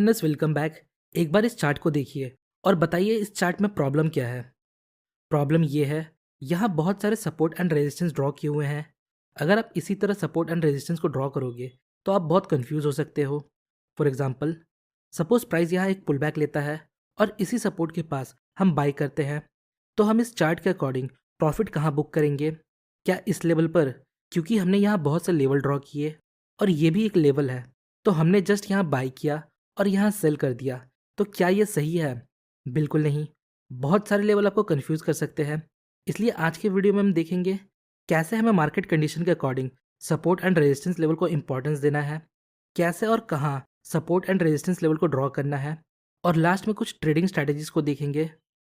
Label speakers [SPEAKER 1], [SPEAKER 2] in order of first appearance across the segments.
[SPEAKER 1] Learners welcome back. एक बार इस chart को देखिए और बताइए इस चार्ट में प्रॉब्लम क्या है। प्रॉब्लम ये है, यहाँ बहुत सारे सपोर्ट एंड रेजिस्टेंस ड्रॉ किए हुए हैं। अगर आप इसी तरह सपोर्ट एंड रेजिस्टेंस को ड्रॉ करोगे तो आप बहुत कंफ्यूज हो सकते हो। फॉर एग्जाम्पल, सपोज प्राइस यहाँ एक पुल बैक लेता है और इसी सपोर्ट के पास हम बाई करते हैं, तो हम इस चार्ट के अकॉर्डिंग प्रॉफिट कहाँ बुक करेंगे? क्या इस लेवल पर? क्योंकि हमने यहाँ बहुत से लेवल ड्रॉ किए और ये भी एक लेवल है, तो हमने जस्ट यहाँ बाई किया और यहाँ सेल कर दिया, तो क्या ये सही है? बिल्कुल नहीं। बहुत सारे लेवल आपको कंफ्यूज कर सकते हैं। इसलिए आज के वीडियो में हम देखेंगे कैसे हमें मार्केट कंडीशन के according support and resistance level को इंपॉर्टेंस देना है, कैसे और कहाँ सपोर्ट एंड रेजिस्टेंस लेवल को ड्रॉ करना है, और लास्ट में कुछ ट्रेडिंग स्ट्रैटेजीज को देखेंगे।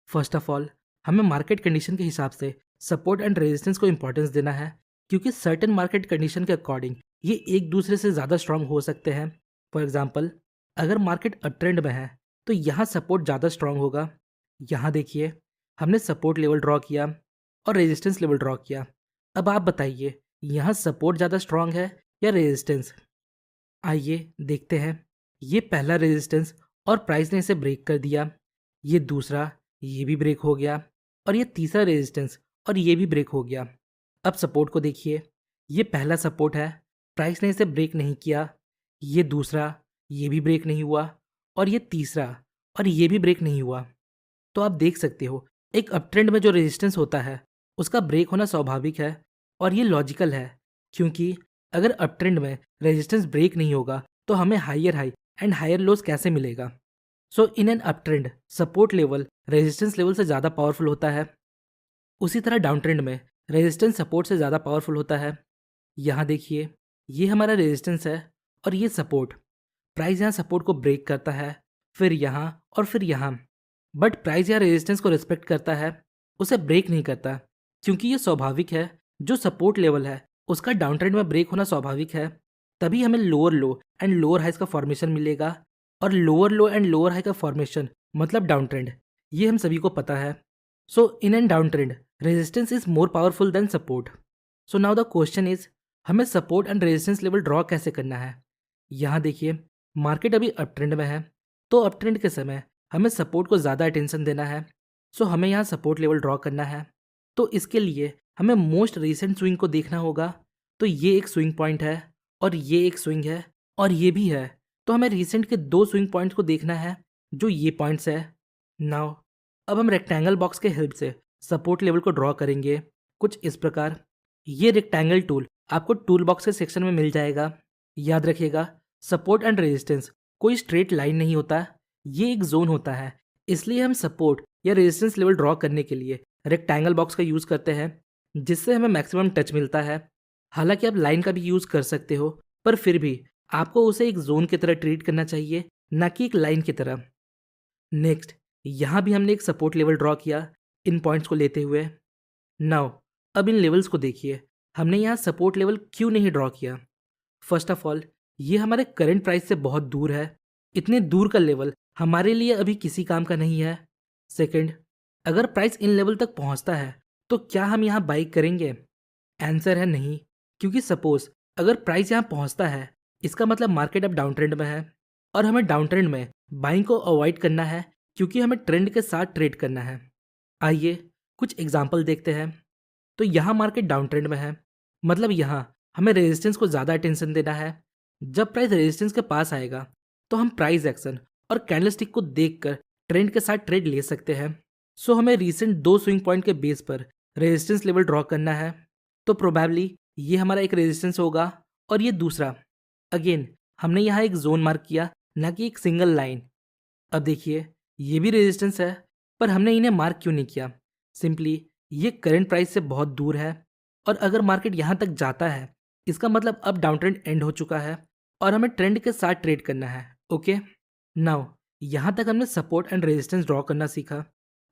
[SPEAKER 1] फर्स्ट ऑफ ऑल, हमें मार्केट कंडीशन के हिसाब से सपोर्ट एंड रेजिस्टेंस को इंपॉर्टेंस देना है, क्योंकि सर्टेन मार्केट कंडीशन के अकॉर्डिंग ये एक दूसरे से ज़्यादा स्ट्रांग हो सकते हैं। फॉर एग्जाम्पल, अगर मार्केट अप ट्रेंड में है तो यहाँ सपोर्ट ज़्यादा स्ट्रांग होगा। यहाँ देखिए, हमने सपोर्ट लेवल ड्रॉ किया और रेजिस्टेंस लेवल ड्रॉ किया। अब आप बताइए, यहाँ सपोर्ट ज़्यादा स्ट्रांग है या रेजिस्टेंस? आइए देखते हैं। ये पहला रेजिस्टेंस और प्राइस ने इसे ब्रेक कर दिया। ये दूसरा, ये भी ब्रेक हो गया। और ये तीसरा रेजिस्टेंस और ये भी ब्रेक हो गया। अब सपोर्ट को देखिए, ये पहला सपोर्ट है, प्राइस ने इसे ब्रेक नहीं किया। ये दूसरा, ये भी ब्रेक नहीं हुआ। और ये तीसरा, और ये भी ब्रेक नहीं हुआ। तो आप देख सकते हो, एक अप ट्रेंड में जो रेजिस्टेंस होता है उसका ब्रेक होना स्वाभाविक है और ये लॉजिकल है, क्योंकि अगर अप ट्रेंड में रेजिस्टेंस ब्रेक नहीं होगा तो हमें higher high and higher lows कैसे मिलेगा? So in an up trend support level resistance level से ज़्यादा पावरफुल होता है। उसी तरह डाउन ट्रेंड में रेजिस्टेंस सपोर्ट से ज़्यादा पावरफुल होता है। यहाँ देखिए, ये हमारा रेजिस्टेंस है और ये सपोर्ट। प्राइस यहाँ सपोर्ट को ब्रेक करता है, फिर यहाँ और फिर यहाँ। बट प्राइस यहाँ रेजिस्टेंस को रिस्पेक्ट करता है, उसे ब्रेक नहीं करता, क्योंकि ये स्वाभाविक है। जो सपोर्ट लेवल है उसका डाउन ट्रेंड में ब्रेक होना स्वाभाविक है, तभी हमें lower low and lower highs का फॉर्मेशन मिलेगा। और lower low and lower high का फॉर्मेशन मतलब डाउन ट्रेंड, ये हम सभी को पता है। So in and down trend resistance is more powerful than support. So now the question is, हमें support and resistance level draw कैसे करना है? यहाँ देखिए, मार्केट अभी अप ट्रेंड में है, तो अप ट्रेंड के समय हमें सपोर्ट को ज़्यादा अटेंशन देना है। सो हमें यहाँ सपोर्ट लेवल ड्रॉ करना है। तो इसके लिए हमें मोस्ट रिसेंट स्विंग को देखना होगा। तो ये एक स्विंग पॉइंट है और ये एक स्विंग है और ये भी है। तो हमें रिसेंट के दो स्विंग पॉइंट्स को देखना है, जो ये पॉइंट्स है। नाउ अब हम रेक्टेंगल बॉक्स के हेल्प से सपोर्ट लेवल को ड्रॉ करेंगे कुछ इस प्रकार। ये रेक्टेंगल टूल आपको टूल बॉक्स के सेक्शन में मिल जाएगा। याद रखिएगा, सपोर्ट एंड रेजिस्टेंस कोई स्ट्रेट लाइन नहीं होता, ये एक जोन होता है। इसलिए हम सपोर्ट या रेजिस्टेंस लेवल ड्रॉ करने के लिए रेक्टेंगल बॉक्स का यूज़ करते हैं, जिससे हमें मैक्सिमम टच मिलता है। हालांकि आप लाइन का भी यूज़ कर सकते हो, पर फिर भी आपको उसे एक जोन की तरह ट्रीट करना चाहिए, ना कि एक लाइन की तरह। नेक्स्ट, यहाँ भी हमने एक सपोर्ट लेवल ड्रॉ किया इन पॉइंट्स को लेते हुए। नाउ अब इन लेवल्स को देखिए, हमने यहाँ सपोर्ट लेवल क्यों नहीं ड्रॉ किया? फर्स्ट ऑफ ऑल, ये हमारे करंट प्राइस से बहुत दूर है। इतने दूर का लेवल हमारे लिए अभी किसी काम का नहीं है। सेकंड, अगर प्राइस इन लेवल तक पहुंचता है तो क्या हम यहाँ बाई करेंगे? आंसर है नहीं, क्योंकि सपोज अगर प्राइस यहाँ पहुंचता है, इसका मतलब मार्केट अब डाउन ट्रेंड में है और हमें डाउन ट्रेंड में बाइंग को अवॉइड करना है, क्योंकि हमें ट्रेंड के साथ ट्रेड करना है। आइए कुछ एग्जाम्पल देखते हैं। तो यहाँ मार्केट डाउन ट्रेंड में है, मतलब यहाँ हमें रेजिस्टेंस को ज़्यादा अटेंशन देना है। जब प्राइस रेजिस्टेंस के पास आएगा तो हम प्राइस एक्शन और कैंडलस्टिक को देखकर ट्रेंड के साथ ट्रेड ले सकते हैं। सो हमें रीसेंट दो स्विंग पॉइंट के बेस पर रेजिस्टेंस लेवल ड्रॉ करना है। तो प्रोबेबली ये हमारा एक रेजिस्टेंस होगा और ये दूसरा। अगेन हमने यहाँ एक जोन मार्क किया, ना कि एक सिंगल लाइन। अब देखिए, ये भी रेजिस्टेंस है, पर हमने इन्हें मार्क क्यों नहीं किया? सिंपली ये करंट प्राइस से बहुत दूर है, और अगर मार्केट यहाँ तक जाता है इसका मतलब अब डाउन ट्रेंड एंड हो चुका है और हमें ट्रेंड के साथ ट्रेड करना है। ओके, नाउ यहाँ तक हमने सपोर्ट एंड रेजिस्टेंस ड्रॉ करना सीखा।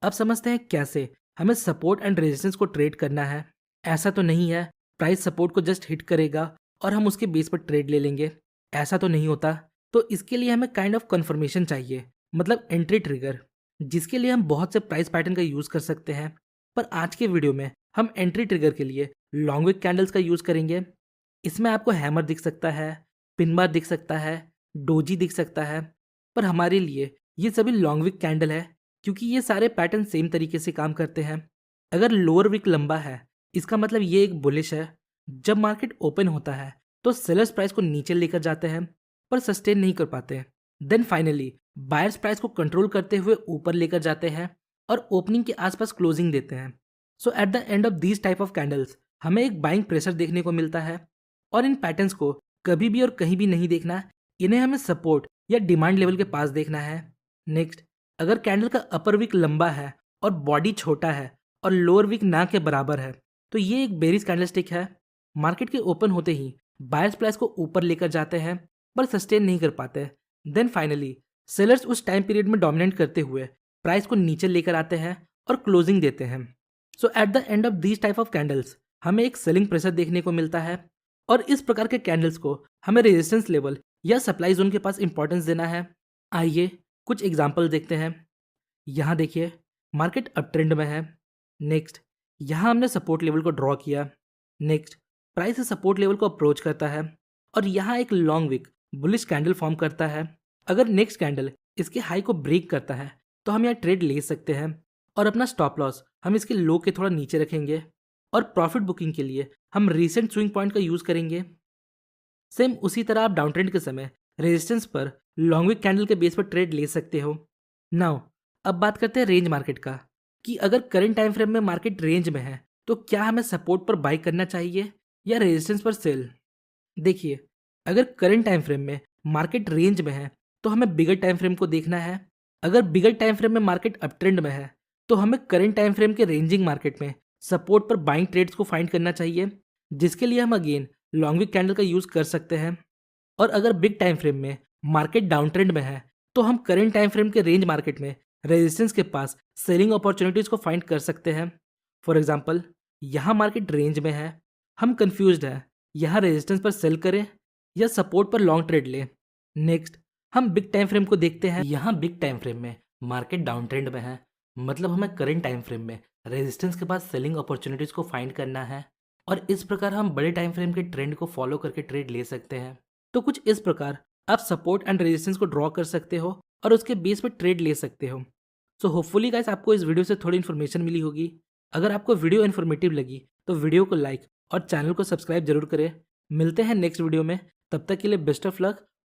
[SPEAKER 1] अब समझते हैं कैसे हमें सपोर्ट एंड रेजिस्टेंस को ट्रेड करना है। ऐसा तो नहीं है प्राइस सपोर्ट को जस्ट हिट करेगा और हम उसके बेस पर ट्रेड ले लेंगे, ऐसा तो नहीं होता। तो इसके लिए हमें काइंड ऑफ कन्फर्मेशन चाहिए, मतलब एंट्री ट्रिगर, जिसके लिए हम बहुत से प्राइस पैटर्न का यूज़ कर सकते हैं। पर आज के वीडियो में हम एंट्री ट्रिगर के लिए लॉन्ग विक कैंडल्स का यूज़ करेंगे। इसमें आपको हैमर दिख सकता है, पिन बार दिख सकता है, डोजी दिख सकता है, पर हमारे लिए ये सभी लॉन्ग विक कैंडल है, क्योंकि ये सारे पैटर्न सेम तरीके से काम करते हैं। अगर लोअर विक लंबा है, इसका मतलब ये एक बुलिश है। जब मार्केट ओपन होता है तो सेलर्स प्राइस को नीचे लेकर जाते हैं पर सस्टेन नहीं कर पाते। देन फाइनली बायर्स प्राइस को कंट्रोल करते हुए ऊपर लेकर जाते हैं और ओपनिंग के आसपास क्लोजिंग देते हैं। So at the end of these type of candles हमें एक बाइंग प्रेशर देखने को मिलता है, और इन पैटर्न्स को कभी भी और कहीं भी नहीं देखना, इन्हें हमें सपोर्ट या डिमांड लेवल के पास देखना है। नेक्स्ट, अगर कैंडल का अपर विक लंबा है और बॉडी छोटा है और लोअर विक ना के बराबर है, तो ये एक बेरिश कैंडलस्टिक है। मार्केट के ओपन होते ही बायर्स प्राइस को ऊपर लेकर जाते हैं पर सस्टेन नहीं कर पाते। देन फाइनली सेलर्स उस टाइम पीरियड में डोमिनेट करते हुए प्राइस को नीचे लेकर आते हैं और क्लोजिंग देते हैं। So at the end of these type of candles हमें एक सेलिंग प्रेशर देखने को मिलता है, और इस प्रकार के कैंडल्स को हमें रेजिस्टेंस लेवल या सप्लाई जोन के पास इंपॉर्टेंस देना है। आइए कुछ एग्जाम्पल देखते हैं। यहाँ देखिए, मार्केट अप ट्रेंड में है। नेक्स्ट, यहाँ हमने सपोर्ट लेवल को ड्रॉ किया। नेक्स्ट, प्राइस इस सपोर्ट लेवल को अप्रोच करता है और यहाँ एक long wick bullish candle form करता है। अगर नेक्स्ट कैंडल इसके हाई को ब्रेक करता है तो हम यहाँ ट्रेड ले सकते हैं, और अपना स्टॉप लॉस हम इसके लो के थोड़ा नीचे रखेंगे, और प्रॉफिट बुकिंग के लिए हम रीसेंट स्विंग पॉइंट का यूज़ करेंगे। सेम उसी तरह आप डाउन ट्रेंड के समय रेजिस्टेंस पर लॉन्ग विक कैंडल के बेस पर ट्रेड ले सकते हो। नाउ अब बात करते हैं रेंज मार्केट का, कि अगर करंट टाइम फ्रेम में मार्केट रेंज में है तो क्या हमें सपोर्ट पर बाई करना चाहिए या रेजिस्टेंस पर सेल। देखिए, अगर करंट टाइम फ्रेम में मार्केट रेंज में है तो हमें बिगर टाइम फ्रेम को देखना है। अगर बिगर टाइम फ्रेम में मार्केट अप ट्रेंड में है तो हमें करंट टाइम फ्रेम के रेंजिंग मार्केट में सपोर्ट पर बाइंग ट्रेड्स को फाइंड करना चाहिए, जिसके लिए हम अगेन लॉन्ग विक कैंडल का यूज़ कर सकते हैं। और अगर बिग टाइम फ्रेम में मार्केट डाउन ट्रेंड में है तो हम करंट टाइम फ्रेम के रेंज मार्केट में रेजिस्टेंस के पास सेलिंग अपॉर्चुनिटीज़ को फाइंड कर सकते हैं। फॉर एग्जांपल, यहाँ मार्केट रेंज में है, हम कंफ्यूज्ड है यहाँ रेजिस्टेंस पर सेल करें या सपोर्ट पर लॉन्ग ट्रेड लें। नेक्स्ट, हम बिग टाइम फ्रेम को देखते हैं। यहाँ बिग टाइम फ्रेम में मार्केट डाउन ट्रेंड में है, मतलब हमें करंट टाइम फ्रेम में रेजिस्टेंस के पास सेलिंग अपॉर्चुनिटीज़ को फाइंड करना है, और इस प्रकार हम बड़े टाइम फ्रेम के ट्रेंड को फॉलो करके ट्रेड ले सकते हैं। तो कुछ इस प्रकार आप सपोर्ट एंड रेजिस्टेंस को ड्रॉ कर सकते हो और उसके बेस पर ट्रेड ले सकते हो। सो होपफुली गाइस आपको इस वीडियो से थोड़ी इन्फॉर्मेशन मिली होगी। अगर आपको वीडियो इन्फॉर्मेटिव लगी तो वीडियो को लाइक और चैनल को सब्सक्राइब जरूर करें। मिलते हैं नेक्स्ट वीडियो में, तब तक के लिए बेस्ट ऑफ लक